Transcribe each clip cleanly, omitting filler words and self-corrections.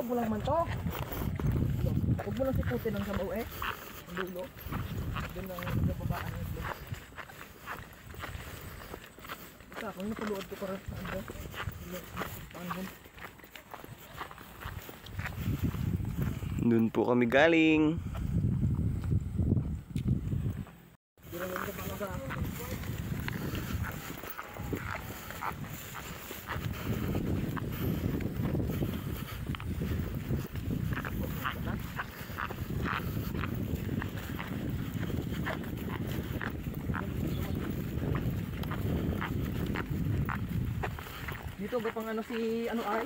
mo lang man to. Huwag mo lang siputin ng sabaw eh. Ang dulo. Doon lang sa babaan ng itlog. Basta kung napuluod ko para sa ano. Doon po kami galing. Dito gapang ano si ano ay?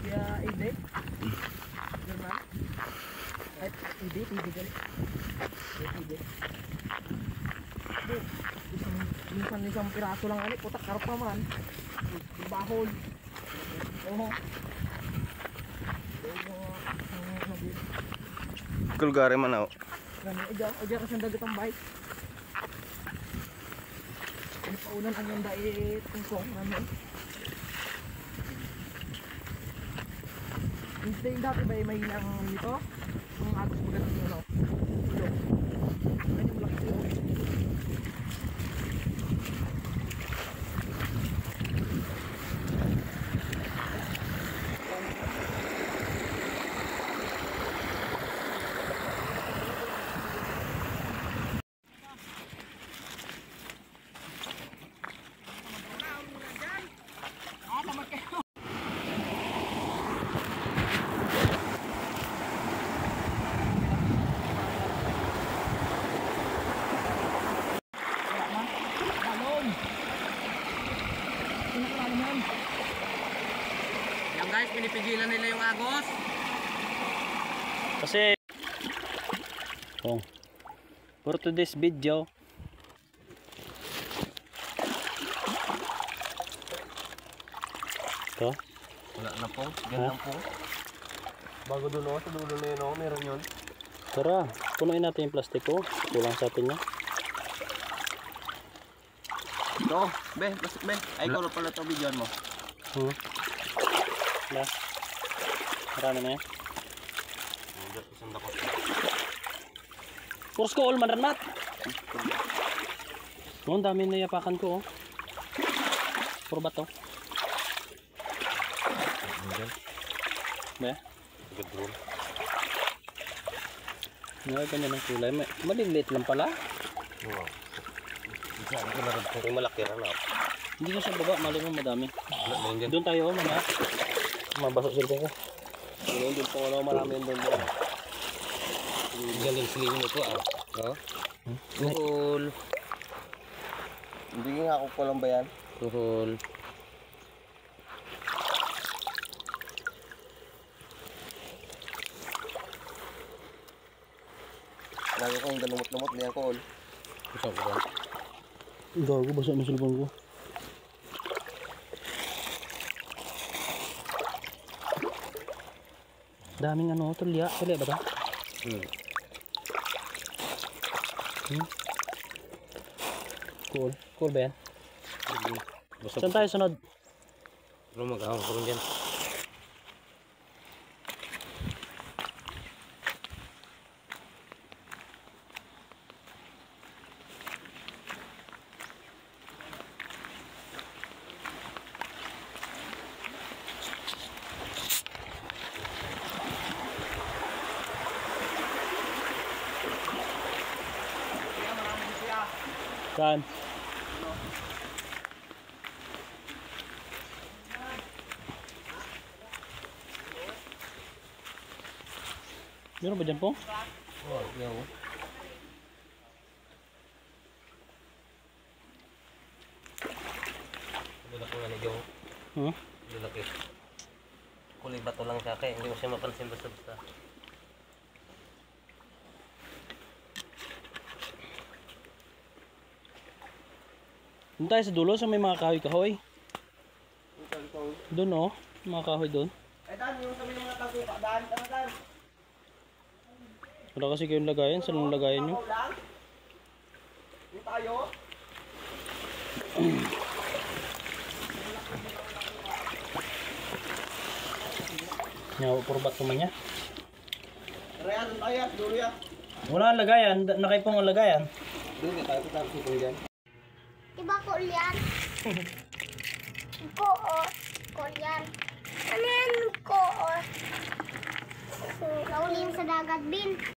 Kaya Ede. German. Ay Ede gali. Ede. Minsan piraso lang ani, putak karap naman. Bahol. Oh. Kulgari man ako. Oja kasi dagat ang bike. Ano paunan ang ganda tungkong ano. Hindi dati ba may ilang dito? Ang agos mo ganun ano. Ano yung laki ko? Yan guys, pinipigilan nila yung agos. Kasi for today's video to Wala na po, ganyan po. Bago doon sa dulo na yun meron yun. tara, punuin natin yung plastiko. Kulang sa atin niya. Ito, be, plastic be. Ay, ko pala ito videoan mo. Wala. Marami na yan. Purs ko all man mat. Ang dami na yapakan ko. Puro ba to? Ba? Gadron. Ngayon kanya ng kulay. Maliliit lang pala. Wow. Yung malaki rin ako. Hindi na siya baba. Mali mo madami. Doon tayo mga. Mabasok sila ko. Doon po ano, marami yung doon. Galing siling mo ito Tuhol. Hindi nga ako ko lang ba yan? Tuhol. Lagi ko yung dalumot-lumot na yan, Col. Gusto ko ba? Gago, basa na silbang ko. Daming ano, tulya. Tulya ba ito? Cool. Cool ba yan? Saan tayo sunod? Ano mag-ahang ko rin dyan? Saan? Meron ba dyan po? Oo, yaw. Lalaki nga ni Joe. Lalaki. Kulay bato lang siya kaya hindi mo siya mapansin basta-basta. Doon tayo sa dulo sa may mga kahoy-kahoy. Doon oh, mga kahoy doon. Eh Dan, yung sabi ng mga tagpupa, Dan, Dan. Wala kasi kayong lagayan, saan yung lagayan nyo? Yung tayo. Nga, purbat ko man niya. Kaya doon tayo, dulo ya. Wala ang lagayan, nakaipong ang lagayan. Doon tayo tapos ito dyan. Diba Korean? Korean. Ano yan? Naulim sa dagat, Bin.